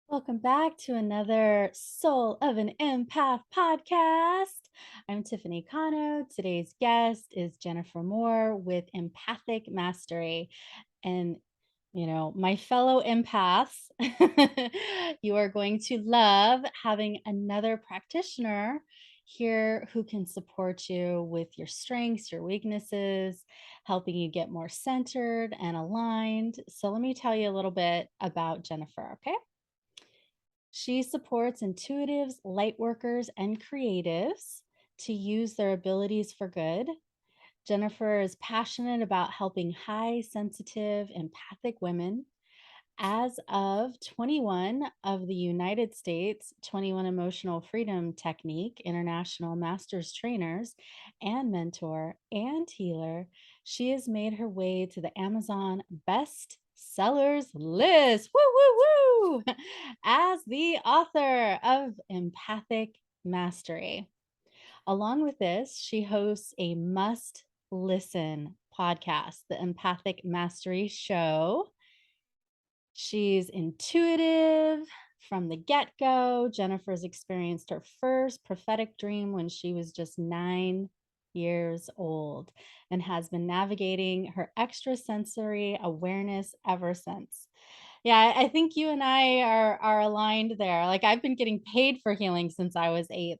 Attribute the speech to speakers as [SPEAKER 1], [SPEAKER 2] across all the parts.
[SPEAKER 1] Welcome back to another Soul of an Empath podcast. I'm Tiffany Cano. Today's guest is Jennifer Moore with Empathic Mastery. And, my fellow empaths, you are going to love having another practitioner here who can support you with your strengths, your weaknesses, helping you get more centered and aligned. So, let me tell you a little bit about Jennifer, okay? She supports intuitives, light workers, and creatives to use their abilities for good. Jennifer is passionate about helping high sensitive, empathic women. As of 21 of the United States 21 Emotional Freedom Technique International Masters Trainers and mentor and healer, she has made her way to the Amazon Best Sellers list. Woo, woo, woo! As the author of Empathic Mastery. Along with this, she hosts a must listen podcast, the Empathic Mastery Show. She's intuitive from the get go. Jennifer's experienced her first prophetic dream when she was just 9 years old and has been navigating her extrasensory awareness ever since. Yeah, I think you and I are aligned there. Like I've been getting paid for healing since I was 8,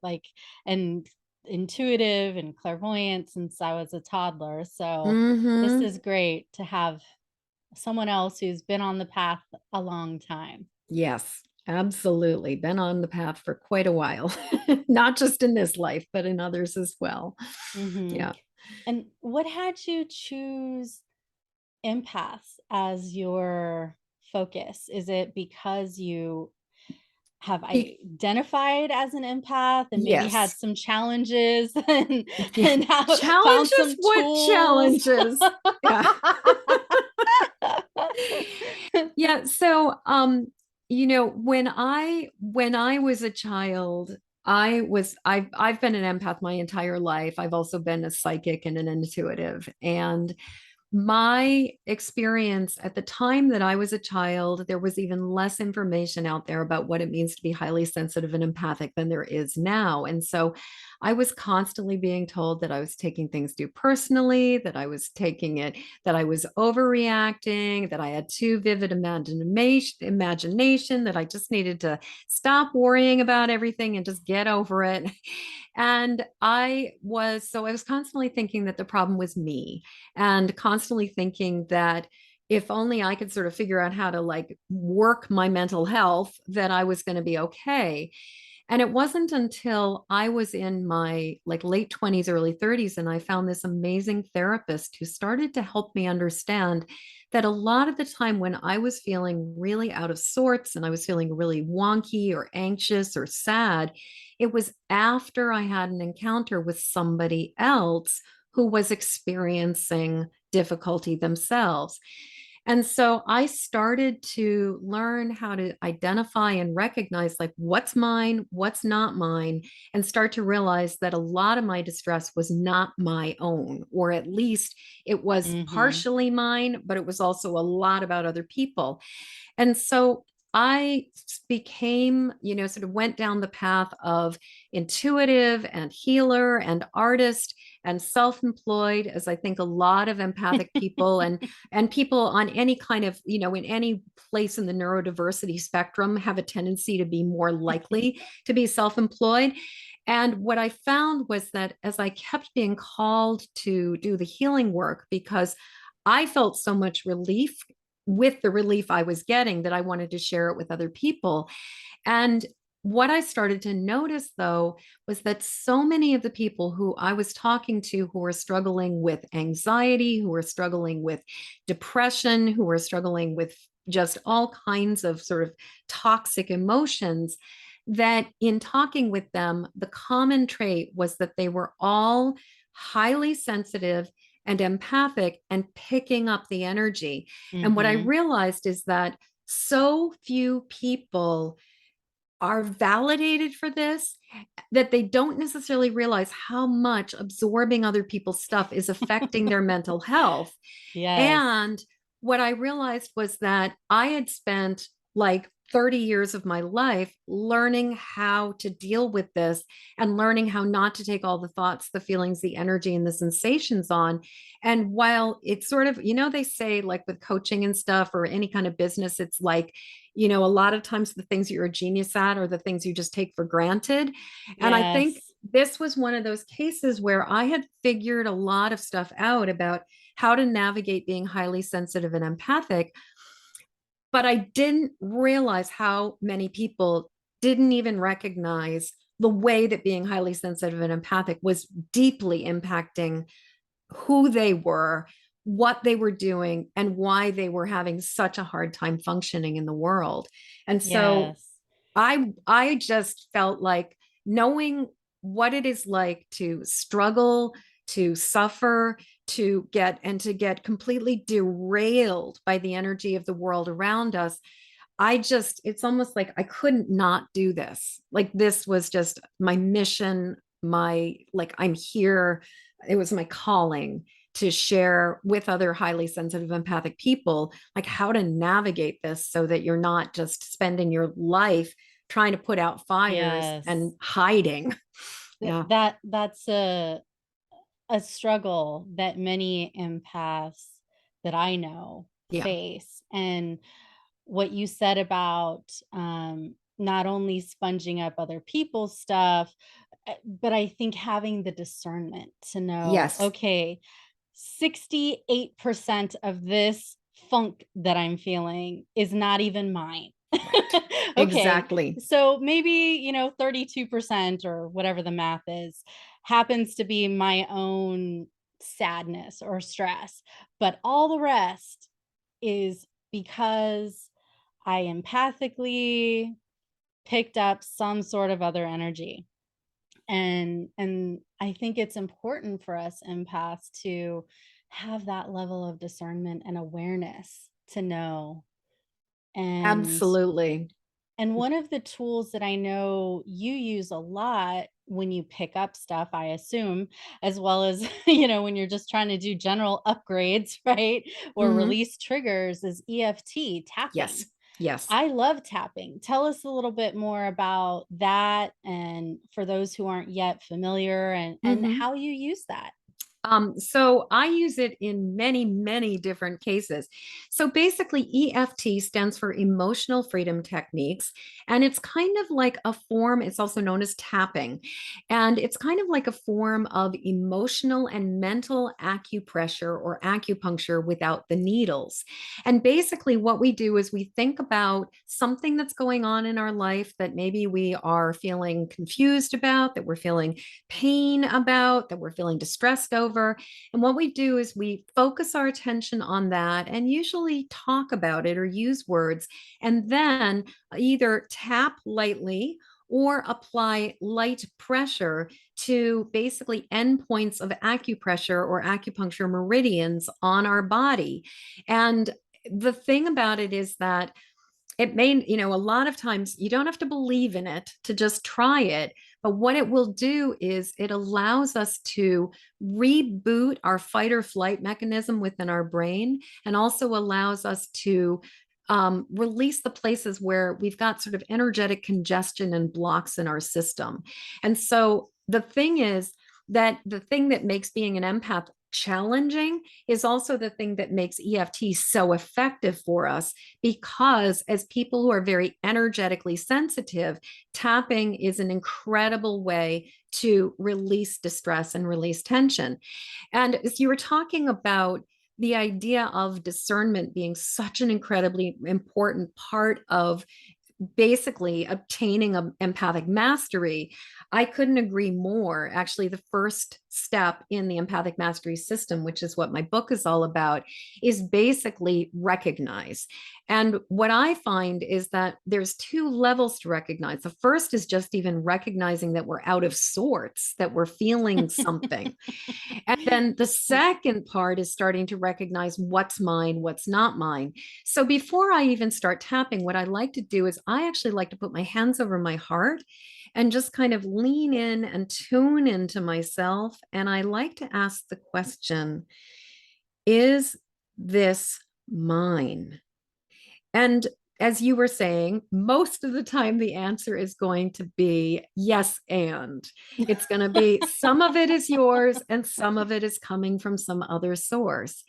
[SPEAKER 1] and intuitive and clairvoyant since I was a toddler. So this
[SPEAKER 2] Hmm.
[SPEAKER 1] is great to have someone else who's been on the path a long time.
[SPEAKER 2] Yes, absolutely. Been on the path for quite a while, not just in this life, but in others as well.
[SPEAKER 1] Mhm.
[SPEAKER 2] Yeah.
[SPEAKER 1] And what had you choose empaths as your focus? Is it because you have
[SPEAKER 2] Be-
[SPEAKER 1] identified as an empath and maybe had
[SPEAKER 2] yes.
[SPEAKER 1] some challenges and,
[SPEAKER 2] Yeah.
[SPEAKER 1] and found
[SPEAKER 2] Challenges?
[SPEAKER 1] some
[SPEAKER 2] What
[SPEAKER 1] tools?
[SPEAKER 2] challenges? Yeah. Yeah. When I was a child, I've been an empath my entire life. I've also been a psychic and an intuitive. And my experience at the time that I was a child, there was even less information out there about what it means to be highly sensitive and empathic than there is now. And so I was constantly being told that I was taking things too personally, that I was overreacting, that I had too vivid imagination, that I just needed to stop worrying about everything and just get over it. And I was constantly thinking that the problem was me and constantly thinking that if only I could sort of figure out how to like work my mental health, that I was going to be okay. And it wasn't until I was in my like late 20s, early 30s, and I found this amazing therapist who started to help me understand that a lot of the time when I was feeling really out of sorts and I was feeling really wonky or anxious or sad, it was after I had an encounter with somebody else who was experiencing difficulty themselves. And so I started to learn how to identify and recognize like what's mine, what's not mine, and start to realize that a lot of my distress was not my own, or at least it was
[SPEAKER 1] Mhm.
[SPEAKER 2] partially mine, but it was also a lot about other people. And so I became, sort of went down the path of intuitive and healer and artist and self-employed, as I think a lot of empathic people and people on any kind of, in any place in the neurodiversity spectrum have a tendency to be more likely to be self-employed. And what I found was that as I kept being called to do the healing work, because I felt so much relief with the relief I was getting that I wanted to share it with other people. And what I started to notice, though, was that so many of the people who I was talking to who were struggling with anxiety, who were struggling with depression, who were struggling with just all kinds of sort of toxic emotions, that in talking with them, the common trait was that they were all highly sensitive and empathic and picking up the energy. And what I
[SPEAKER 1] Mhm.
[SPEAKER 2] realized is that so few people are validated for this that they don't necessarily realize how much absorbing other people's stuff is affecting their mental health.
[SPEAKER 1] Yes.
[SPEAKER 2] And what I realized was that I had spent like 30 years of my life learning how to deal with this and learning how not to take all the thoughts, the feelings, the energy, and the sensations on. And while it's sort of, they say like with coaching and stuff or any kind of business, it's like, a lot of times the things you're a genius at are the things you just take for granted. And I think
[SPEAKER 1] Yes.
[SPEAKER 2] this was one of those cases where I had figured a lot of stuff out about how to navigate being highly sensitive and empathic, but I didn't realize how many people didn't even recognize the way that being highly sensitive and empathic was deeply impacting who they were, what they were doing, and why they were having such a hard time functioning in the world. And so
[SPEAKER 1] Yes.
[SPEAKER 2] I just felt like knowing what it is like to struggle, to suffer, to get completely derailed by the energy of the world around us. It's almost like I couldn't not do this. Like this was just my mission, I'm here. It was my calling to share with other highly sensitive, empathic people, like how to navigate this so that you're not just spending your life trying to put out fires
[SPEAKER 1] Yes.
[SPEAKER 2] and hiding. Yeah.
[SPEAKER 1] That's a struggle that many empaths that I know
[SPEAKER 2] Yeah.
[SPEAKER 1] face. And what you said about not only sponging up other people's stuff, but I think having the discernment to know,
[SPEAKER 2] Yes.
[SPEAKER 1] okay, 68% of this funk that I'm feeling is not even mine.
[SPEAKER 2] Right.
[SPEAKER 1] Okay.
[SPEAKER 2] Exactly.
[SPEAKER 1] So maybe, 32% or whatever the math is happens to be my own sadness or stress, but all the rest is because I empathically picked up some sort of other energy. And I think it's important for us empaths to have that level of discernment and awareness to know. And
[SPEAKER 2] Absolutely.
[SPEAKER 1] and one of the tools that I know you use a lot when you pick up stuff, I assume, as well as, when you're just trying to do general upgrades, right? Or
[SPEAKER 2] Hmm.
[SPEAKER 1] release triggers is EFT
[SPEAKER 2] Yes.
[SPEAKER 1] tapping.
[SPEAKER 2] Yes.
[SPEAKER 1] I love tapping. Tell us a little bit more about that and for those who aren't yet familiar and
[SPEAKER 2] Hmm.
[SPEAKER 1] how you use that.
[SPEAKER 2] So I use it in many, many different cases. So basically, EFT stands for Emotional Freedom Techniques, and it's kind of like a form, it's also known as tapping. And it's kind of like a form of emotional and mental acupressure or acupuncture without the needles. And basically, what we do is we think about something that's going on in our life that maybe we are feeling confused about, that we're feeling pain about, that we're feeling distressed over. And what we do is we focus our attention on that and usually talk about it or use words, and then either tap lightly or apply light pressure to basically endpoints of acupressure or acupuncture meridians on our body. And the thing about it is that it may, a lot of times you don't have to believe in it to just try it. But what it will do is it allows us to reboot our fight or flight mechanism within our brain and also allows us to release the places where we've got sort of energetic congestion and blocks in our system. And so the thing is that the thing that makes being an empath challenging is also the thing that makes EFT so effective for us, because as people who are very energetically sensitive, tapping is an incredible way to release distress and release tension. And as you were talking about the idea of discernment being such an incredibly important part of basically obtaining a empathic mastery, I couldn't agree more. Actually, the first step in the empathic mastery system, which is what my book is all about, is basically recognize. And what I find is that there's two levels to recognize. The first is just even recognizing that we're out of sorts, that we're feeling something. And then the second part is starting to recognize what's mine, what's not mine. So before I even start tapping, what I like to do is I actually like to put my hands over my heart and just kind of lean in and tune into myself. And I like to ask the question, is this mine? And as you were saying, most of the time the answer is going to be yes, and it's going to be some of it is yours and some of it is coming from some other source.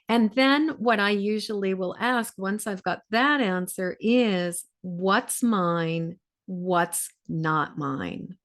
[SPEAKER 2] And then what I usually will ask once I've got that answer is what's mine? What's not mine?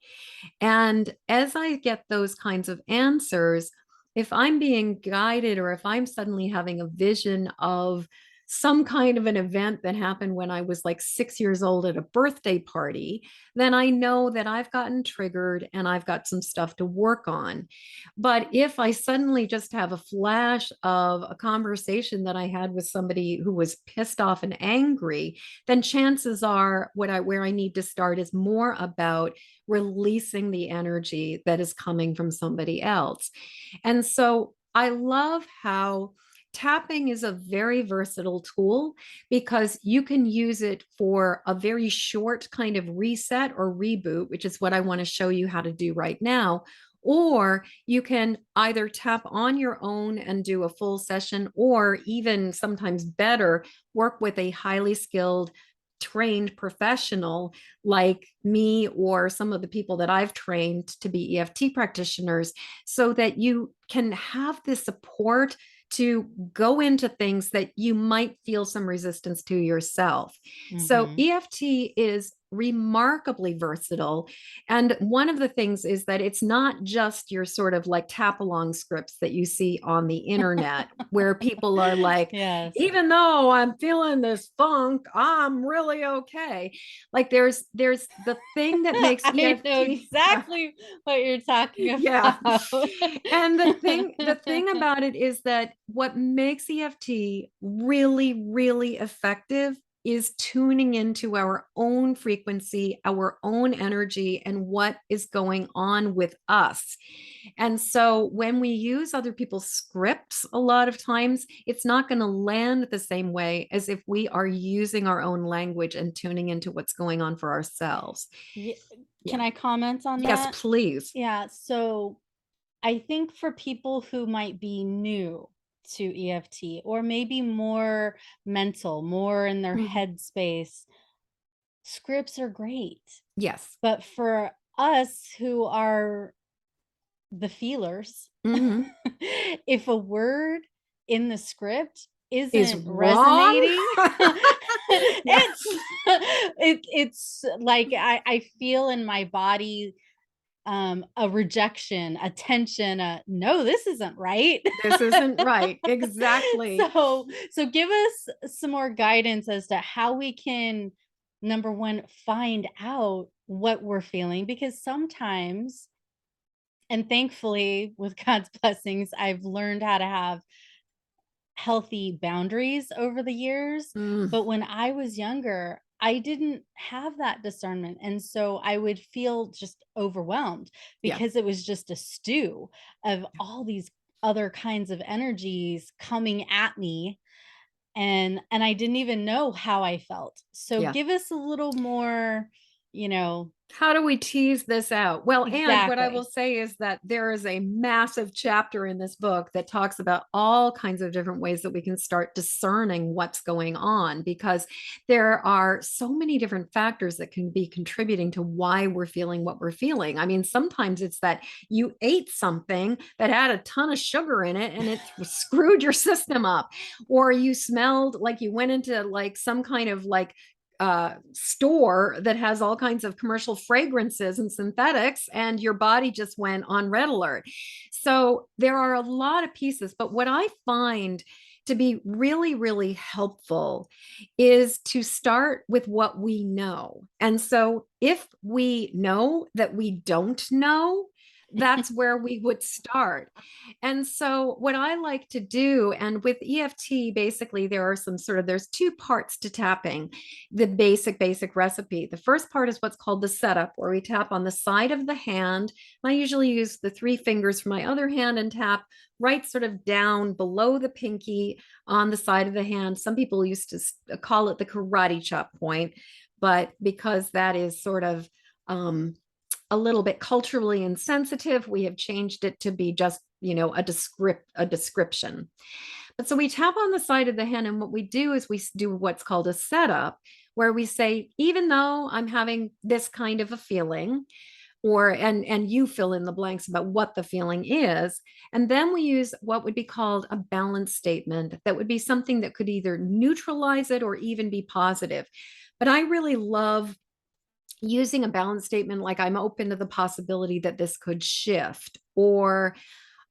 [SPEAKER 2] And as I get those kinds of answers, if I'm being guided or if I'm suddenly having a vision of some kind of an event that happened when I was like 6 years old at a birthday party, then I know that I've gotten triggered and I've got some stuff to work on. But if I suddenly just have a flash of a conversation that I had with somebody who was pissed off and angry, then chances are where I need to start is more about releasing the energy that is coming from somebody else. And so I love how tapping is a very versatile tool because you can use it for a very short kind of reset or reboot, which is what I want to show you how to do right now. Or you can either tap on your own and do a full session, or even sometimes better, work with a highly skilled trained professional like me or some of the people that I've trained to be EFT practitioners so that you can have the support to go into things that you might feel some resistance to yourself. So
[SPEAKER 1] Hmm.
[SPEAKER 2] EFT is remarkably versatile. And one of the things is that it's not just your sort of like tap along scripts that you see on the internet where people are like,
[SPEAKER 1] Yes.
[SPEAKER 2] even though I'm feeling this funk, I'm really okay. Like there's the thing that makes
[SPEAKER 1] I know
[SPEAKER 2] EFT.
[SPEAKER 1] exactly what you're talking
[SPEAKER 2] Yeah.
[SPEAKER 1] about.
[SPEAKER 2] And the thing about it is that what makes EFT really, really effective is tuning into our own frequency, our own energy, and what is going on with us. And so when we use other people's scripts, a lot of times it's not going to land the same way as if we are using our own language and tuning into what's going on for ourselves.
[SPEAKER 1] Ye
[SPEAKER 2] Yeah.
[SPEAKER 1] Can I comment on
[SPEAKER 2] Yes,
[SPEAKER 1] that?
[SPEAKER 2] please.
[SPEAKER 1] Yeah, so I think for people who might be new to EFT or maybe more mental, more in their
[SPEAKER 2] Mhm.
[SPEAKER 1] headspace, scripts are great.
[SPEAKER 2] Yes.
[SPEAKER 1] But for us who are the feelers,
[SPEAKER 2] Mhm.
[SPEAKER 1] if a word in the script
[SPEAKER 2] Is
[SPEAKER 1] isn't
[SPEAKER 2] wrong.
[SPEAKER 1] resonating,
[SPEAKER 2] Yeah.
[SPEAKER 1] it's like I feel in my body a rejection, a tension, a no, this isn't right.
[SPEAKER 2] This isn't right. Exactly.
[SPEAKER 1] So give us some more guidance as to how we can, number one, find out what we're feeling, because sometimes, and thankfully with God's blessings, I've learned how to have healthy boundaries over the years.
[SPEAKER 2] Mm,
[SPEAKER 1] But when I was younger, I didn't have that discernment. And so I would feel just overwhelmed
[SPEAKER 2] yeah.
[SPEAKER 1] because it was just a stew of all these other kinds of energies coming at me, and I didn't even know how I felt. So
[SPEAKER 2] Yeah.
[SPEAKER 1] give us a little more, you know.
[SPEAKER 2] How do we tease this out? Well, and what I will
[SPEAKER 1] Exactly.
[SPEAKER 2] say is that there is a massive chapter in this book that talks about all kinds of different ways that we can start discerning what's going on because there are so many different factors that can be contributing to why we're feeling what we're feeling. I mean, sometimes it's that you ate something that had a ton of sugar in it and it screwed your system up, or you smelled like you went into like some kind of like store that has all kinds of commercial fragrances and synthetics, and your body just went on red alert. So there are a lot of pieces, but what I find to be really, really helpful is to start with what we know. And so if we know that we don't know, that's where we would start. And so what I like to do, and with EFT, basically there are some sort of, there's two parts to tapping the basic recipe. The first part is what's called the setup, where we tap on the side of the hand. I usually use the three fingers for my other hand and tap right sort of down below the pinky on the side of the hand. Some people used to call it the karate chop point, but because that is sort of a little bit culturally insensitive, we have changed it to be just, a description. So we tap on the side of the hand, and what we do is we do what's called a setup, where we say, even though I'm having this kind of a feeling, or and you fill in the blanks about what the feeling is, and then we use what would be called a balance statement that would be something that could either neutralize it or even be positive. But I really love using a balance statement like, I'm open to the possibility that this could shift, or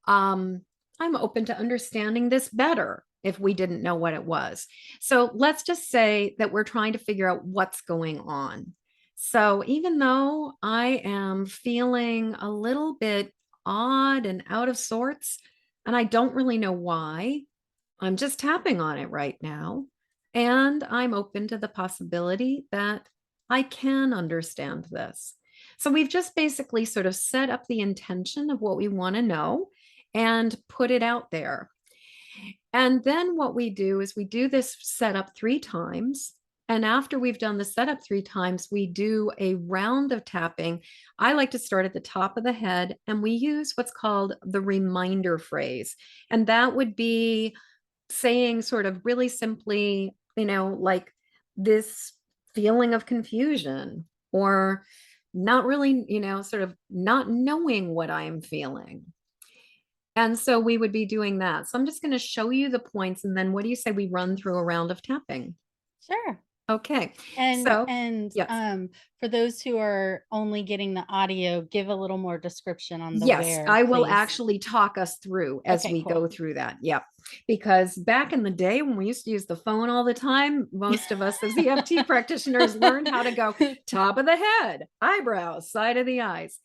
[SPEAKER 2] um, I'm open to understanding this better if we didn't know what it was. So let's just say that we're trying to figure out what's going on. So even though I am feeling a little bit odd and out of sorts, and I don't really know why, I'm just tapping on it right now. And I'm open to the possibility that I can understand this. So we've just basically sort of set up the intention of what we want to know and put it out there. And then what we do is we do this setup 3 times. And after we've done the setup 3 times, we do a round of tapping. I like to start at the top of the head, and we use what's called the reminder phrase. And that would be saying sort of really simply, like this feeling of confusion, or not really, sort of not knowing what I'm feeling. And so we would be doing that. So I'm just going to show you the points. And then what do you say we run through a round of tapping?
[SPEAKER 1] Sure.
[SPEAKER 2] Okay.
[SPEAKER 1] And
[SPEAKER 2] So,
[SPEAKER 1] and
[SPEAKER 2] yes.
[SPEAKER 1] for those who are only getting the audio, give a little more description on the
[SPEAKER 2] Yes,
[SPEAKER 1] where,
[SPEAKER 2] I will
[SPEAKER 1] please.
[SPEAKER 2] actually talk us through as
[SPEAKER 1] Okay,
[SPEAKER 2] we
[SPEAKER 1] cool.
[SPEAKER 2] go through that. Yep. Because back in the day when we used to use the phone all the time, most of us as EFT practitioners learned how to go top of the head, eyebrows, side of the eyes.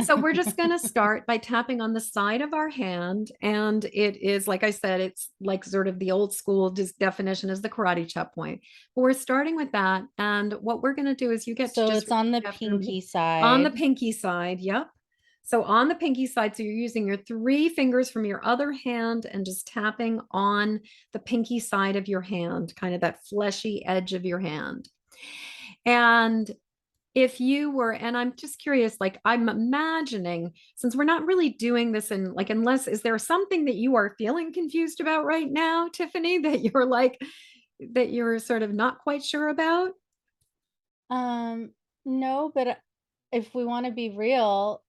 [SPEAKER 2] So we're just going to start by tapping on the side of our hand. And it is, like I said, it's like sort of the old school definition is the karate chop point. But we're starting with that. And what we're going to do is you get to
[SPEAKER 1] So
[SPEAKER 2] just
[SPEAKER 1] it's on the
[SPEAKER 2] repeat after me
[SPEAKER 1] pinky
[SPEAKER 2] on the
[SPEAKER 1] side.
[SPEAKER 2] pinky side. Yep. So on the pinky side, so you're using your 3 fingers from your other hand and just tapping on the pinky side of your hand, kind of that fleshy edge of your hand. And if you were, and I'm just curious, like I'm imagining, since we're not really doing this in like, unless, is there something that you are feeling confused about right now, Tiffany, that you're like, that you're sort of not quite sure about?
[SPEAKER 1] Um, no, but if we want to be real,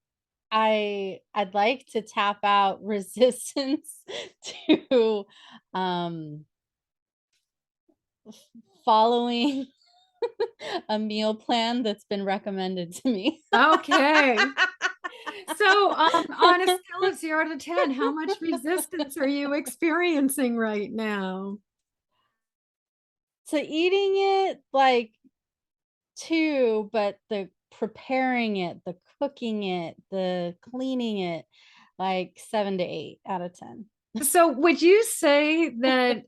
[SPEAKER 1] I'd like to tap out resistance to um f- following a meal plan that's been recommended to me.
[SPEAKER 2] Okay. So, on a scale of 0 to 10, how much resistance are you experiencing right now?
[SPEAKER 1] To eating it, like, 2, but the preparing it, the cooking it, the cleaning it, like 7 to 8 out of 10.
[SPEAKER 2] So, would you say that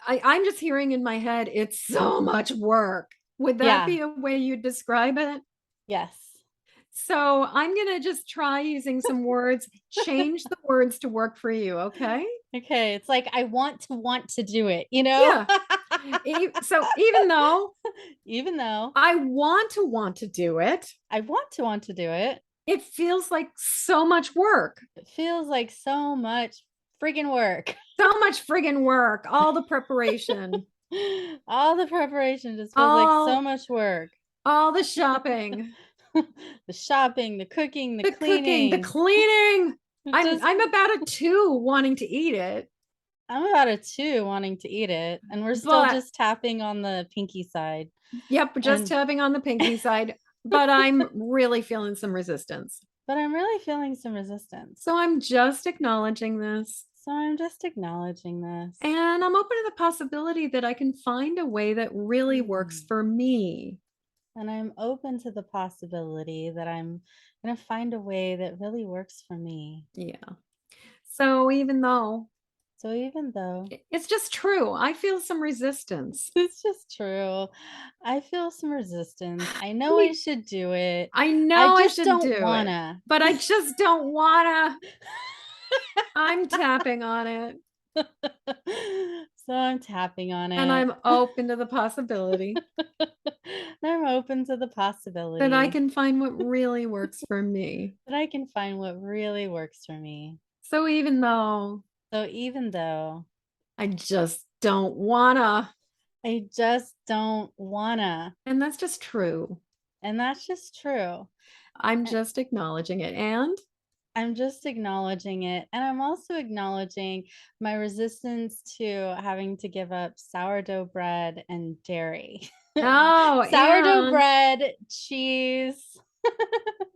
[SPEAKER 2] I'm just hearing in my head, it's so much work? Would that
[SPEAKER 1] Yeah.
[SPEAKER 2] be a way you describe it?
[SPEAKER 1] Yes.
[SPEAKER 2] So, I'm going to just try using some words, change the words to work for you. Okay.
[SPEAKER 1] Okay, it's like I want to do it, you know?
[SPEAKER 2] Yeah. So, even though
[SPEAKER 1] Even though
[SPEAKER 2] I want to do it,
[SPEAKER 1] I want to do it,
[SPEAKER 2] it feels like so much work.
[SPEAKER 1] it feels like so much friggin' work.
[SPEAKER 2] So much friggin' work, all the preparation,
[SPEAKER 1] All the preparation just feels like so
[SPEAKER 2] all
[SPEAKER 1] much work.
[SPEAKER 2] all the shopping,
[SPEAKER 1] The shopping, the cooking, the
[SPEAKER 2] the cooking, the
[SPEAKER 1] cleaning.
[SPEAKER 2] cleaning.
[SPEAKER 1] It
[SPEAKER 2] I'm
[SPEAKER 1] just
[SPEAKER 2] I'm about a 2 wanting to eat it,
[SPEAKER 1] I'm about a 2 wanting to eat it, and we're still
[SPEAKER 2] but
[SPEAKER 1] just tapping on the pinky side.
[SPEAKER 2] yep, just
[SPEAKER 1] And
[SPEAKER 2] tapping on the pinky side, but I'm really feeling some resistance.
[SPEAKER 1] but I'm really feeling some resistance.
[SPEAKER 2] So I'm just acknowledging this.
[SPEAKER 1] So I'm just acknowledging this.
[SPEAKER 2] And I'm open to the possibility that I can find a way that really works
[SPEAKER 1] Hmm.
[SPEAKER 2] for me.
[SPEAKER 1] And I'm open to the possibility that I'm going to find a way that really works for me.
[SPEAKER 2] Yeah. So even though
[SPEAKER 1] So even though
[SPEAKER 2] it's just true, I feel some resistance.
[SPEAKER 1] it's just true, I feel some resistance. I
[SPEAKER 2] I
[SPEAKER 1] know I
[SPEAKER 2] mean,
[SPEAKER 1] should do it.
[SPEAKER 2] I
[SPEAKER 1] I
[SPEAKER 2] know I
[SPEAKER 1] just
[SPEAKER 2] should
[SPEAKER 1] don't
[SPEAKER 2] do it,
[SPEAKER 1] wanna.
[SPEAKER 2] but I just don't wanna. I'm tapping on it,
[SPEAKER 1] So I'm tapping on
[SPEAKER 2] and
[SPEAKER 1] it.
[SPEAKER 2] I'm open to the possibility
[SPEAKER 1] I'm open to the
[SPEAKER 2] that I
[SPEAKER 1] possibility
[SPEAKER 2] can find what really works for me.
[SPEAKER 1] that I can find what really works for me.
[SPEAKER 2] So even though
[SPEAKER 1] So even though
[SPEAKER 2] I just don't wanna.
[SPEAKER 1] I just don't wanna.
[SPEAKER 2] And that's just true.
[SPEAKER 1] And that's just true.
[SPEAKER 2] I'm
[SPEAKER 1] And
[SPEAKER 2] just acknowledging it. And
[SPEAKER 1] I'm just acknowledging it. And I'm also acknowledging my resistance to having to give up sourdough bread and dairy.
[SPEAKER 2] oh,
[SPEAKER 1] Sourdough
[SPEAKER 2] and
[SPEAKER 1] bread, cheese.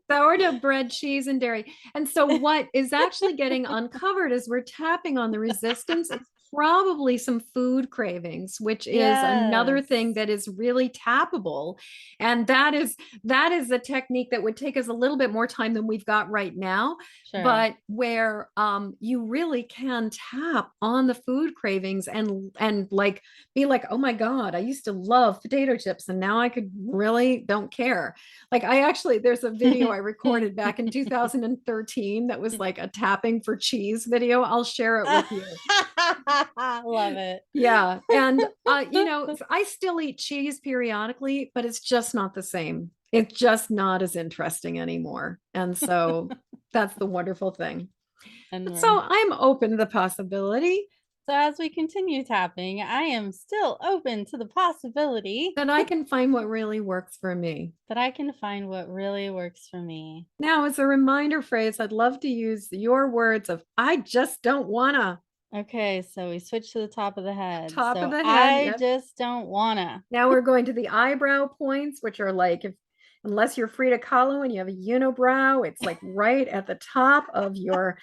[SPEAKER 2] sourdough bread, cheese, and dairy. And so, what is actually getting uncovered as we're tapping on the resistance is probably some food cravings, which is another thing
[SPEAKER 1] Yes.
[SPEAKER 2] that is really tappable. And that is a technique that would take us a little bit more time than we've got right now,
[SPEAKER 1] Sure.
[SPEAKER 2] but where you really can tap on the food cravings and like be like, oh my God, I used to love potato chips and now I could really don't care. Like I actually, there's a video I recorded back in 2013 that was like a tapping for cheese video. I'll share it with you.
[SPEAKER 1] Love it.
[SPEAKER 2] Yeah. And, I still eat cheese periodically, but it's just not the same. It's just not as interesting anymore. And so that's the wonderful thing.
[SPEAKER 1] And
[SPEAKER 2] So
[SPEAKER 1] we're
[SPEAKER 2] I'm open to the possibility
[SPEAKER 1] so as we continue tapping, I am still open to the possibility
[SPEAKER 2] that I can find what really works for me.
[SPEAKER 1] that I can find what really works for me.
[SPEAKER 2] Now, as a reminder phrase, I'd love to use your words of, I just don't wanna.
[SPEAKER 1] Okay, so we switch to the top of the head.
[SPEAKER 2] Top of
[SPEAKER 1] So
[SPEAKER 2] the head.
[SPEAKER 1] I
[SPEAKER 2] Yep.
[SPEAKER 1] just don't wanna.
[SPEAKER 2] Now we're going to the eyebrow points, which are like, if unless you're Frida Kahlo and you have a unibrow, it's like right at the top of your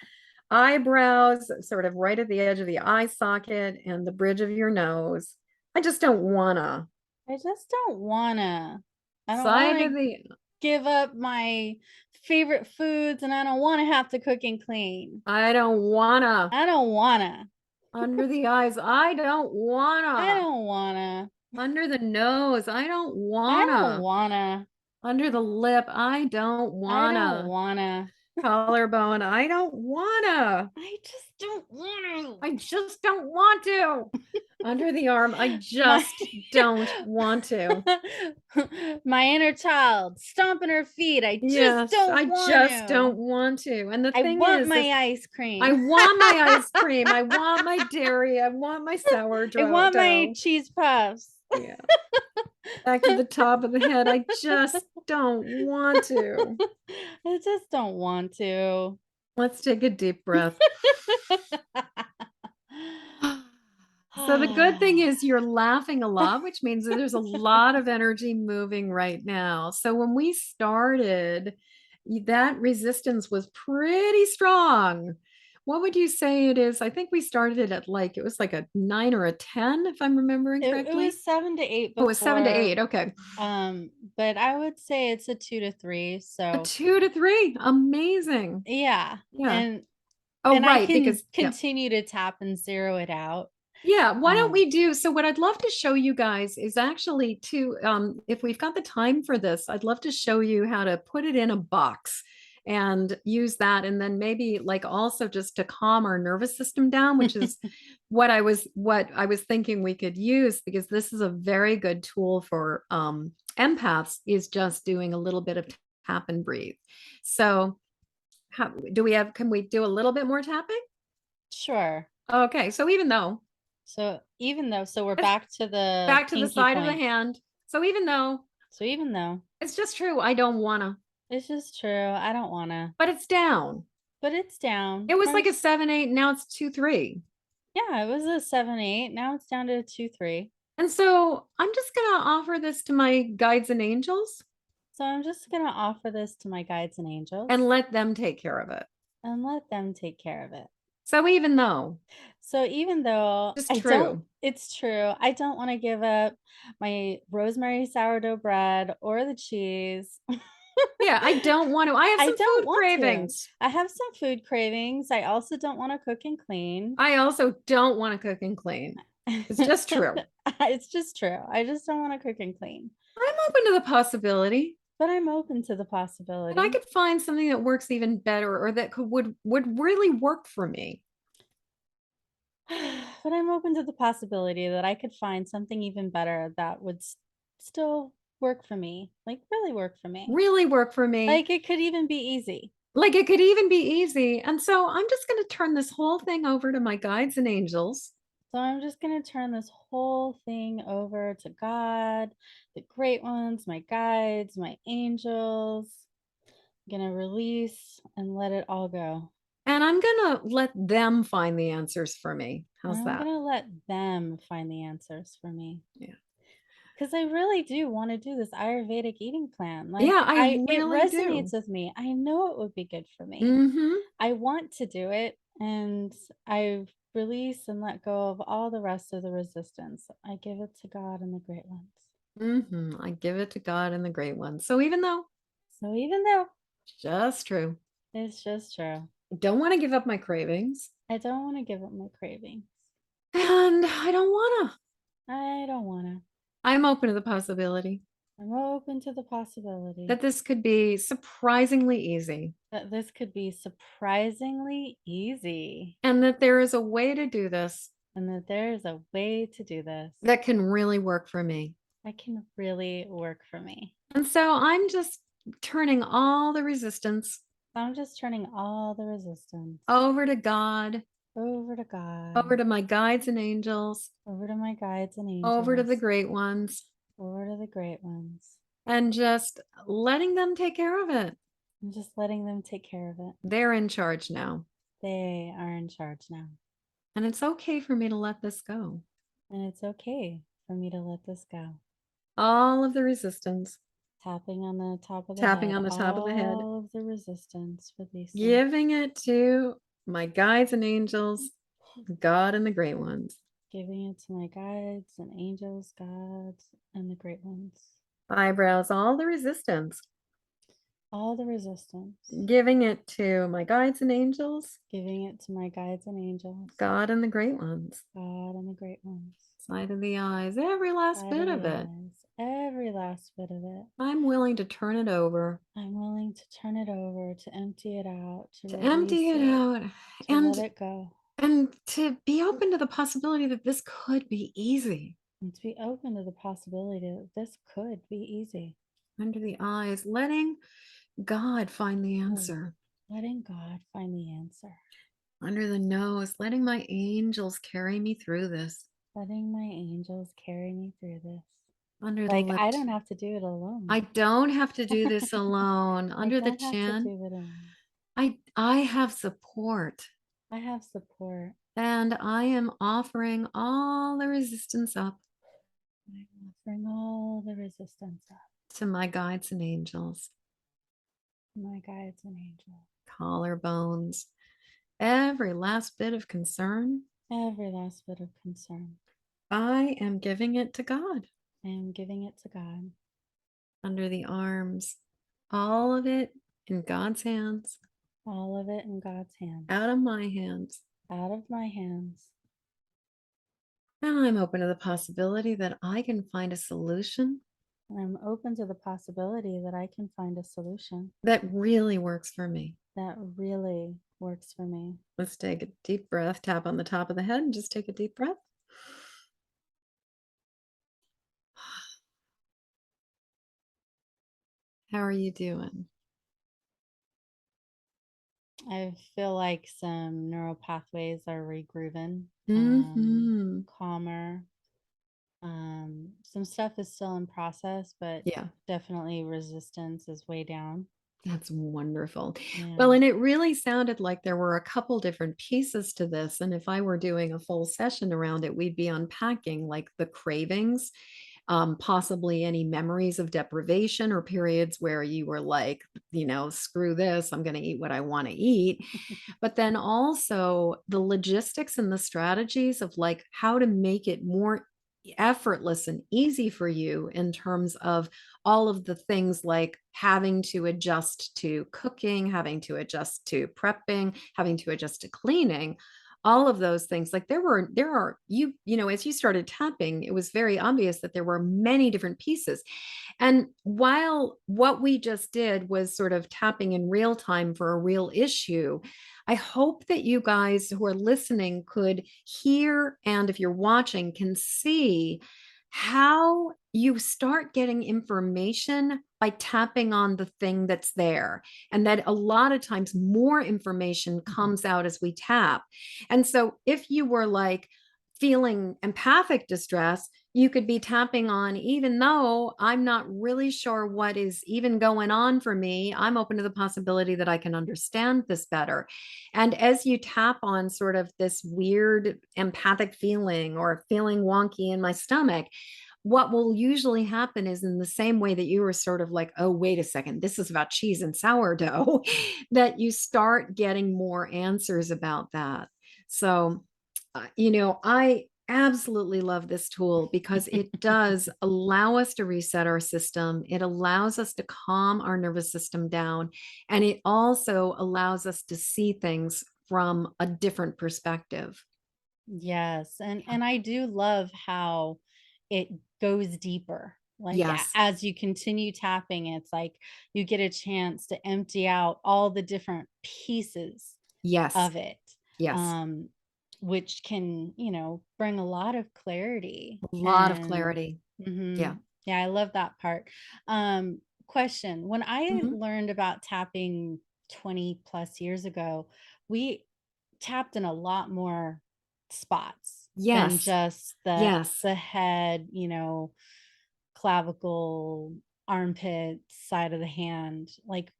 [SPEAKER 2] eyebrows, sort of right at the edge of the eye socket and the bridge of your nose. I just don't wanna.
[SPEAKER 1] I just don't wanna. I don't
[SPEAKER 2] Side
[SPEAKER 1] wanna
[SPEAKER 2] of the,
[SPEAKER 1] give up my favorite foods and I don't wanna have to cook and clean.
[SPEAKER 2] I don't wanna.
[SPEAKER 1] I don't wanna.
[SPEAKER 2] Under the eyes, I don't
[SPEAKER 1] I
[SPEAKER 2] wanna.
[SPEAKER 1] don't wanna.
[SPEAKER 2] Under the nose, I don't
[SPEAKER 1] I don't
[SPEAKER 2] wanna.
[SPEAKER 1] wanna.
[SPEAKER 2] Under the lip, I don't
[SPEAKER 1] I don't
[SPEAKER 2] wanna.
[SPEAKER 1] wanna.
[SPEAKER 2] Collarbone, I don't wanna.
[SPEAKER 1] I just don't wanna.
[SPEAKER 2] I just don't want to. Under the arm, I
[SPEAKER 1] My
[SPEAKER 2] just don't want to.
[SPEAKER 1] my inner child stomping her feet. I just
[SPEAKER 2] Yes,
[SPEAKER 1] don't
[SPEAKER 2] I
[SPEAKER 1] want
[SPEAKER 2] just don't
[SPEAKER 1] to.
[SPEAKER 2] want to. And the
[SPEAKER 1] I
[SPEAKER 2] thing
[SPEAKER 1] want
[SPEAKER 2] is
[SPEAKER 1] my ice
[SPEAKER 2] I
[SPEAKER 1] cream.
[SPEAKER 2] want my ice cream. I want my dairy. I want my
[SPEAKER 1] I
[SPEAKER 2] sourdough
[SPEAKER 1] want my
[SPEAKER 2] dough.
[SPEAKER 1] cheese puffs.
[SPEAKER 2] Yeah. Back to the top of the head. I just don't want to.
[SPEAKER 1] I just don't want to.
[SPEAKER 2] Let's take a deep breath. So the good thing is you're laughing a lot, which means that there's a lot of energy moving right now. So when we started, that resistance was pretty strong. What would you say it is? I think we started it at like, it was like a 9 or a 10, if I'm remembering
[SPEAKER 1] It
[SPEAKER 2] correctly.
[SPEAKER 1] was 7 to 8
[SPEAKER 2] Oh, it was seven to
[SPEAKER 1] before,
[SPEAKER 2] eight. Okay.
[SPEAKER 1] but I would say it's a 2 to 3,
[SPEAKER 2] A
[SPEAKER 1] so
[SPEAKER 2] 2 to 3. Amazing.
[SPEAKER 1] yeah,
[SPEAKER 2] Yeah.
[SPEAKER 1] and
[SPEAKER 2] Oh,
[SPEAKER 1] I
[SPEAKER 2] right.
[SPEAKER 1] can
[SPEAKER 2] Because, yeah.
[SPEAKER 1] continue to tap and zero it out.
[SPEAKER 2] Yeah, why don't
[SPEAKER 1] Um,
[SPEAKER 2] we do so what I'd love to show you guys is actually to if we've got the time for this, I'd love to show you how to put it in a box and use that and then maybe like also just to calm our nervous system down, which is what I was thinking we could use because this is a very good tool for empaths is just doing a little bit of tap and breathe. So how do we have can we do a little bit more tapping?
[SPEAKER 1] sure.
[SPEAKER 2] Okay, so even though
[SPEAKER 1] So we're
[SPEAKER 2] it's
[SPEAKER 1] back to the
[SPEAKER 2] back to the
[SPEAKER 1] pinky
[SPEAKER 2] side of the
[SPEAKER 1] point.
[SPEAKER 2] hand. So even though
[SPEAKER 1] So even though
[SPEAKER 2] it's just true, I don't wanna,
[SPEAKER 1] it's just true, I don't wanna,
[SPEAKER 2] but it's down.
[SPEAKER 1] but it's
[SPEAKER 2] It
[SPEAKER 1] down
[SPEAKER 2] was
[SPEAKER 1] from
[SPEAKER 2] like a
[SPEAKER 1] s
[SPEAKER 2] 7, 8, now it's 2, 3.
[SPEAKER 1] yeah, it was a 7, 8, now it's down to a 2, 3.
[SPEAKER 2] And so I'm just gonna offer this to my guides and angels
[SPEAKER 1] So I'm just gonna offer this to my guides and
[SPEAKER 2] and
[SPEAKER 1] angels
[SPEAKER 2] let them take care of it.
[SPEAKER 1] and let them take care of it.
[SPEAKER 2] So even though
[SPEAKER 1] So even though
[SPEAKER 2] it's
[SPEAKER 1] I don't
[SPEAKER 2] true.
[SPEAKER 1] it's true, I don't wanna give up my rosemary sourdough bread or the cheese.
[SPEAKER 2] Yeah, I don't want to. I have
[SPEAKER 1] I
[SPEAKER 2] some
[SPEAKER 1] don't
[SPEAKER 2] food
[SPEAKER 1] want to.
[SPEAKER 2] cravings.
[SPEAKER 1] I have some food cravings. I also don't wanna cook and clean.
[SPEAKER 2] I also don't want to cook and clean. It's just true.
[SPEAKER 1] It's just true. I just don't wanna cook and clean,
[SPEAKER 2] I'm open to the possibility
[SPEAKER 1] but I'm open to the
[SPEAKER 2] that I
[SPEAKER 1] possibility.
[SPEAKER 2] could find something that works even better or that would really work for me.
[SPEAKER 1] But I'm open to the possibility that I could find something even better that would still work for me, like really work for me.
[SPEAKER 2] Really work for me.
[SPEAKER 1] Like it could even be easy.
[SPEAKER 2] Like it could even be easy. And so I'm just going to turn this whole thing over to my guides and angels
[SPEAKER 1] So I'm just going to turn this whole thing over to God, the great ones, my guides, my angels. I'm going to release and let it all go.
[SPEAKER 2] And I'm going to let them find the answers for me.
[SPEAKER 1] And
[SPEAKER 2] How's
[SPEAKER 1] I'm
[SPEAKER 2] that?
[SPEAKER 1] going to let them find the answers for me.
[SPEAKER 2] Yeah.
[SPEAKER 1] Because I really do want to do this Ayurvedic eating plan. Like,
[SPEAKER 2] Yeah, I
[SPEAKER 1] it
[SPEAKER 2] really
[SPEAKER 1] resonates
[SPEAKER 2] do.
[SPEAKER 1] with me. I know it would be good for me.
[SPEAKER 2] Mhm.
[SPEAKER 1] I want to do it, and I release and let go of all the rest of the resistance. I give it to God and the great ones.
[SPEAKER 2] Mhm. I give it to God and the great ones. So even though
[SPEAKER 1] So even though
[SPEAKER 2] just true.
[SPEAKER 1] it's just true,
[SPEAKER 2] I don't want to give up my cravings
[SPEAKER 1] I don't want to give up my cravings.
[SPEAKER 2] and I don't want to.
[SPEAKER 1] I don't want to.
[SPEAKER 2] I'm open to the possibility
[SPEAKER 1] I'm open to the possibility
[SPEAKER 2] that this could be surprisingly easy
[SPEAKER 1] that this could be surprisingly easy
[SPEAKER 2] and that there is a way to do this
[SPEAKER 1] and that there is a way to do this
[SPEAKER 2] that can really work for me.
[SPEAKER 1] that can really work for me.
[SPEAKER 2] And so I'm just turning all the resistance
[SPEAKER 1] So I'm just turning all the resistance
[SPEAKER 2] over to God,
[SPEAKER 1] over to God,
[SPEAKER 2] over to my guides and angels,
[SPEAKER 1] over to my guides and
[SPEAKER 2] over to the
[SPEAKER 1] angels,
[SPEAKER 2] great ones,
[SPEAKER 1] over to the great ones,
[SPEAKER 2] and just letting them take care of it.
[SPEAKER 1] and just letting them take care of it.
[SPEAKER 2] They're in charge now.
[SPEAKER 1] They are in charge now.
[SPEAKER 2] And it's okay for me to let this go.
[SPEAKER 1] And it's okay for me to let this go.
[SPEAKER 2] All of the resistance,
[SPEAKER 1] Tapping on the top of the
[SPEAKER 2] tapping
[SPEAKER 1] head,
[SPEAKER 2] on the top of the head,
[SPEAKER 1] all of the resistance releasing,
[SPEAKER 2] giving it to my guides and angels, God and the great ones.
[SPEAKER 1] giving it to my guides and angels, gods, and the great ones.
[SPEAKER 2] Eyebrows, all the resistance,
[SPEAKER 1] All the resistance,
[SPEAKER 2] giving it to my guides and angels,
[SPEAKER 1] giving it to my guides and angels,
[SPEAKER 2] God and the great ones.
[SPEAKER 1] God and the great ones.
[SPEAKER 2] Side of the eyes, every last
[SPEAKER 1] Side
[SPEAKER 2] bit
[SPEAKER 1] of
[SPEAKER 2] of
[SPEAKER 1] the
[SPEAKER 2] it.
[SPEAKER 1] eyes, every last bit of it.
[SPEAKER 2] I'm willing to turn it over,
[SPEAKER 1] I'm willing to turn it over, to empty it out, to
[SPEAKER 2] to
[SPEAKER 1] release
[SPEAKER 2] empty it
[SPEAKER 1] it,
[SPEAKER 2] out,
[SPEAKER 1] to let
[SPEAKER 2] and
[SPEAKER 1] it go,
[SPEAKER 2] to be open to the possibility that this could be easy.
[SPEAKER 1] and to be open to the possibility that this could be easy.
[SPEAKER 2] Under the eyes, letting God find the
[SPEAKER 1] Oh,
[SPEAKER 2] answer.
[SPEAKER 1] letting God find the answer,
[SPEAKER 2] Under the nose, letting my angels carry me through this.
[SPEAKER 1] letting my angels carry me through this.
[SPEAKER 2] Under the
[SPEAKER 1] Like, I
[SPEAKER 2] lips,
[SPEAKER 1] don't have to do it alone.
[SPEAKER 2] I don't have to do this alone.
[SPEAKER 1] I
[SPEAKER 2] Under the
[SPEAKER 1] don't have to
[SPEAKER 2] chin,
[SPEAKER 1] do it alone.
[SPEAKER 2] I have support.
[SPEAKER 1] I have support.
[SPEAKER 2] And I am offering all the resistance up
[SPEAKER 1] I'm offering all the resistance up
[SPEAKER 2] to my guides and angels,
[SPEAKER 1] to my guides and angels.
[SPEAKER 2] collarbones, every last bit of concern.
[SPEAKER 1] Every last bit of concern.
[SPEAKER 2] I am giving it to God.
[SPEAKER 1] I am giving it to God.
[SPEAKER 2] Under the arms, all of it in God's hands,
[SPEAKER 1] All of it in God's hands.
[SPEAKER 2] out of my hands.
[SPEAKER 1] Out of my hands.
[SPEAKER 2] And I'm open to the possibility that I can find a solution
[SPEAKER 1] And I'm open to the possibility that I can find a solution
[SPEAKER 2] that really works for me.
[SPEAKER 1] that really works for me.
[SPEAKER 2] Let's take a deep breath, tap on the top of the head, and just take a deep breath. How are you doing?
[SPEAKER 1] I feel like some neural pathways are regrooving,
[SPEAKER 2] Mm-hmm.
[SPEAKER 1] calmer. Some stuff is still in process, but
[SPEAKER 2] Yeah,
[SPEAKER 1] definitely resistance is way down.
[SPEAKER 2] that's wonderful.
[SPEAKER 1] Yeah.
[SPEAKER 2] Well, and it really sounded like there were a couple different pieces to this. And if I were doing a full session around it, we'd be unpacking like the cravings, possibly any memories of deprivation or periods where you were like, screw this, I'm going to eat what I want to eat. But then also the logistics and the strategies of like how to make it more effortless and easy for you in terms of all of the things like having to adjust to cooking, having to adjust to prepping, having to adjust to cleaning, all of those things. Like there are as you started tapping, it was very obvious that there were many different pieces. And while what we just did was sort of tapping in real time for a real issue, I hope that you guys who are listening could hear, and if you're watching, can see how you start getting information by tapping on the thing that's there. And that a lot of times more information comes out as we tap. And so if you were like, feeling empathic distress, you could be tapping on, even though I'm not really sure what is even going on for me, I'm open to the possibility that I can understand this better. And as you tap on sort of this weird empathic feeling or feeling wonky in my stomach, what will usually happen is in the same way that you were sort of like, oh, wait a second, this is about cheese and sourdough, that you start getting more answers about that. So, I absolutely love this tool because it does allow us to reset our system. It allows us to calm our nervous system down. And it also allows us to see things from a different perspective.
[SPEAKER 1] Yes,
[SPEAKER 2] Yeah.
[SPEAKER 1] and I do love how it goes deeper. Like
[SPEAKER 2] Yes.
[SPEAKER 1] as you continue tapping, it's like you get a chance to empty out all the different pieces
[SPEAKER 2] Yes.
[SPEAKER 1] of it,
[SPEAKER 2] Yes.
[SPEAKER 1] um, which can, bring a lot of clarity.
[SPEAKER 2] A lot of
[SPEAKER 1] And
[SPEAKER 2] clarity. Yeah.
[SPEAKER 1] mhm, yeah, I love that part. Question: when I
[SPEAKER 2] Mhm.
[SPEAKER 1] learned about tapping 20 plus years ago, we tapped in a lot more spots than
[SPEAKER 2] Yes.
[SPEAKER 1] just
[SPEAKER 2] Yes.
[SPEAKER 1] the head, clavicle, armpit, side of the hand. Like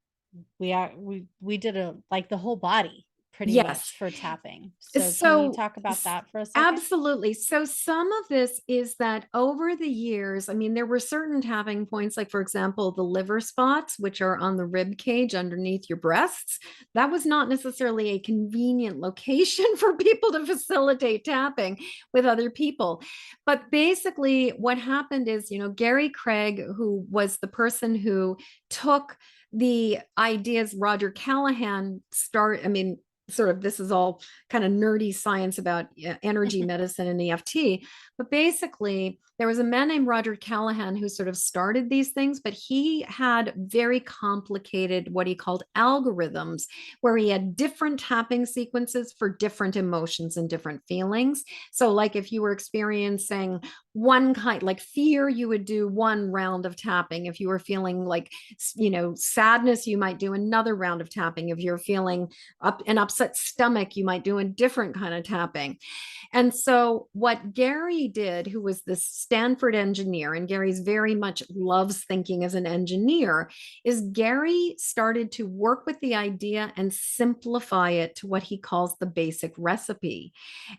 [SPEAKER 1] we did a like the whole body pretty
[SPEAKER 2] Yes.
[SPEAKER 1] much for tapping. So can you
[SPEAKER 2] So,
[SPEAKER 1] talk about that for a second?
[SPEAKER 2] absolutely. So, some of this is that over the years, I mean, there were certain tapping points, like, for example, the liver spots, which are on the rib cage underneath your breasts. That was not necessarily a convenient location for people to facilitate tapping with other people. But basically, what happened is, Gary Craig, who was the person who took the ideas Roger Callahan I mean, sort of this is all kind of nerdy science about energy medicine and EFT. But basically, there was a man named Roger Callahan who sort of started these things, but he had very complicated, what he called algorithms, where he had different tapping sequences for different emotions and different feelings. So, like if you were experiencing one kind, like fear, you would do one round of tapping. If you were feeling like, sadness, you might do another round of tapping. If you're feeling an upset stomach, you might do a different kind of tapping. And so, what Gary did, who was this Stanford engineer, and Gary's very much loves thinking as an engineer, is Gary started to work with the idea and simplify it to what he calls the basic recipe.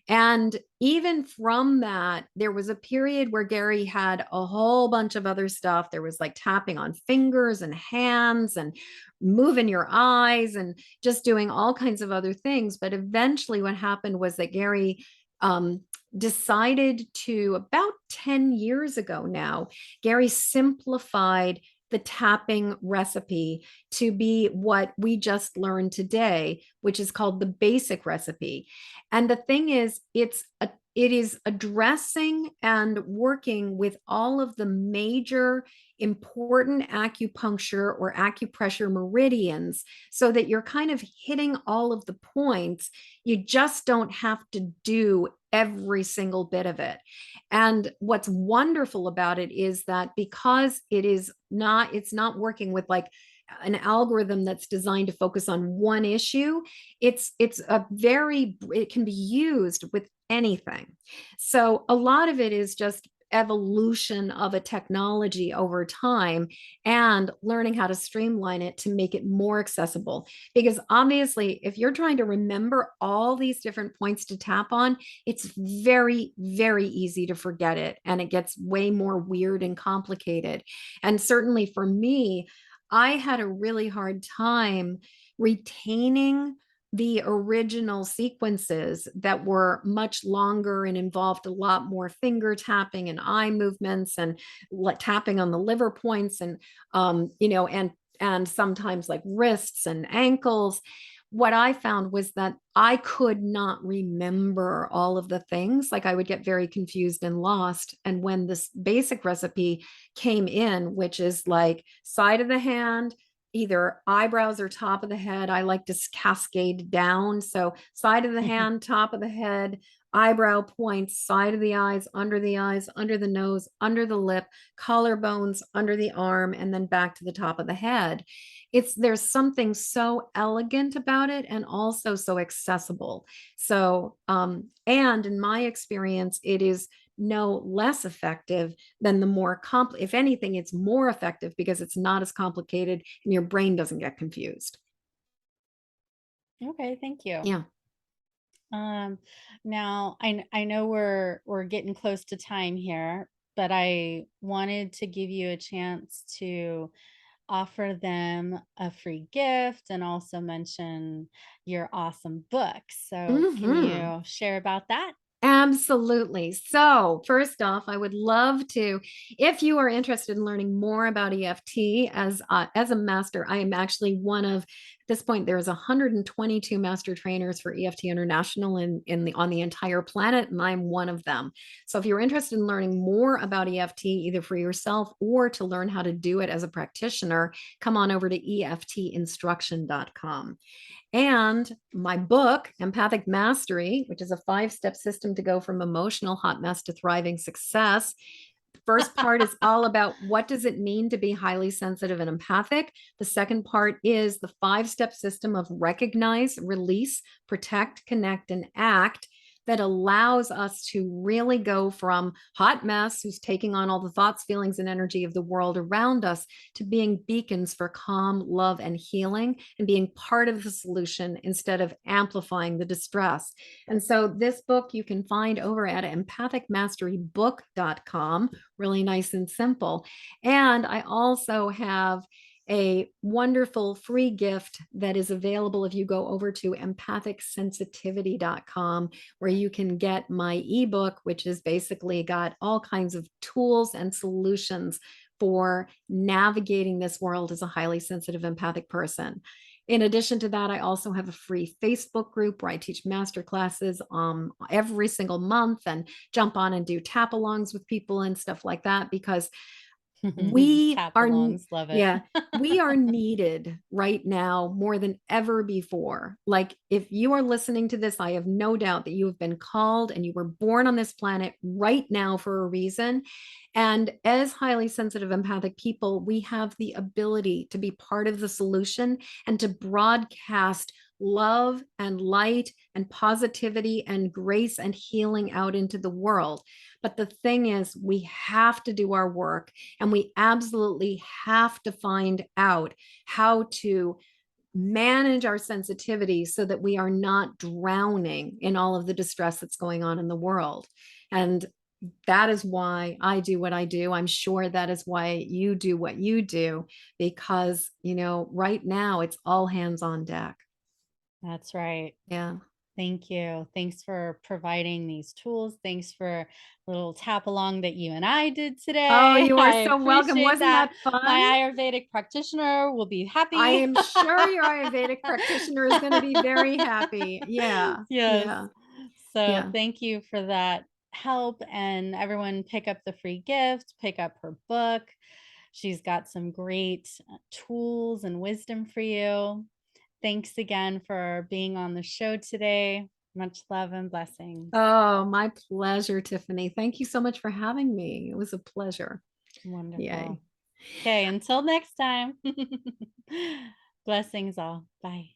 [SPEAKER 2] And even from that, there was a period where Gary had a whole bunch of other stuff. There was like tapping on fingers and hands and moving your eyes and just doing all kinds of other things. But eventually, what happened was that Gary um, decided to, about 10 years ago now, Gary simplified the tapping recipe to be what we just learned today, which is called the basic recipe. And the thing is, it is addressing and working with all of the major important acupuncture or acupressure meridians so that you're kind of hitting all of the points. You just don't have to do every single bit of it. And what's wonderful about it is that because it's not working with like an algorithm that's designed to focus on one issue, it can be used with anything. So a lot of it is just evolution of a technology over time and learning how to streamline it to make it more accessible. Because obviously, if you're trying to remember all these different points to tap on, it's very, very easy to forget it. And it gets way more weird and complicated. And certainly for me, I had a really hard time retaining the original sequences that were much longer and involved a lot more finger tapping and eye movements and tapping on the liver points and and sometimes like wrists and ankles. What I found was that I could not remember all of the things. Like I would get very confused and lost. And when this basic recipe came in, which is like side of the hand, either eyebrows or top of the head. I like to cascade down. So side of the hand, top of the head, eyebrow points, side of the eyes, under the nose, under the lip, collarbones, under the arm, and then back to the top of the head. There's something so elegant about it and also so accessible. So, and in my experience, it is no less effective than the more if anything, it's more effective because it's not as complicated and your brain doesn't get confused.
[SPEAKER 1] Okay, thank you.
[SPEAKER 2] Yeah.
[SPEAKER 1] Um, Now I know we're getting close to time here, but I wanted to give you a chance to offer them a free gift and also mention your awesome book. So, can
[SPEAKER 2] Hmm.
[SPEAKER 1] you share about that?
[SPEAKER 2] Absolutely. So, first off, I would love to, if you are interested in learning more about EFT as a master, I am actually one of, at this point, there's 122 master trainers for EFT International on the entire planet, and I'm one of them. So, if you're interested in learning more about EFT, either for yourself or to learn how to do it as a practitioner, come on over to eftinstruction.com. And my book, Empathic Mastery, which is a 5-step system to go from emotional hot mess to thriving success. The first part is all about what does it mean to be highly sensitive and empathic. The second part is the 5-step system of recognize, release, protect, connect, and act that allows us to really go from hot mess, who's taking on all the thoughts, feelings, and energy of the world around us, to being beacons for calm, love, and healing, and being part of the solution instead of amplifying the distress. And so, this book you can find over at empathicmasterybook.com, really nice and simple. And I also have a wonderful free gift that is available if you go over to empathicsensitivity.com, where you can get my ebook, which has basically got all kinds of tools and solutions for navigating this world as a highly sensitive, empathic person. In addition to that, I also have a free Facebook group where I teach master classes every single month and jump on and do tap alongs with people and stuff like that, because we
[SPEAKER 1] Tap
[SPEAKER 2] are,
[SPEAKER 1] alongs, love it.
[SPEAKER 2] yeah, we are needed right now more than ever before. Like, if you are listening to this, I have no doubt that you have been called and you were born on this planet right now for a reason. And as highly sensitive, empathic people, we have the ability to be part of the solution and to broadcast love and light and positivity and grace and healing out into the world. But the thing is, we have to do our work, and we absolutely have to find out how to manage our sensitivity so that we are not drowning in all of the distress that's going on in the world. And that is why I do what I do. I'm sure that is why you do what you do, because, right now it's all hands on deck.
[SPEAKER 1] That's right.
[SPEAKER 2] Yeah.
[SPEAKER 1] Thank you. Thanks for providing these tools. Thanks for the little tap along that you and I did
[SPEAKER 2] Oh,
[SPEAKER 1] today.
[SPEAKER 2] you are
[SPEAKER 1] I
[SPEAKER 2] so welcome.
[SPEAKER 1] appreciate
[SPEAKER 2] Wasn't
[SPEAKER 1] that.
[SPEAKER 2] that
[SPEAKER 1] My
[SPEAKER 2] fun?
[SPEAKER 1] Ayurvedic practitioner will be
[SPEAKER 2] I
[SPEAKER 1] happy.
[SPEAKER 2] am sure your Ayurvedic practitioner is going to be very happy. Yeah.
[SPEAKER 1] Yes.
[SPEAKER 2] Yeah.
[SPEAKER 1] So
[SPEAKER 2] Yeah.
[SPEAKER 1] thank you for that help. And everyone, pick up the free gift, pick up her book. She's got some great tools and wisdom for you. Thanks again for being on the show today. Much love and blessings.
[SPEAKER 2] Oh, my pleasure, Tiffany. Thank you so much for having me. It was a pleasure. Yay.
[SPEAKER 1] Wonderful. Okay, until next time. Blessings all. Bye.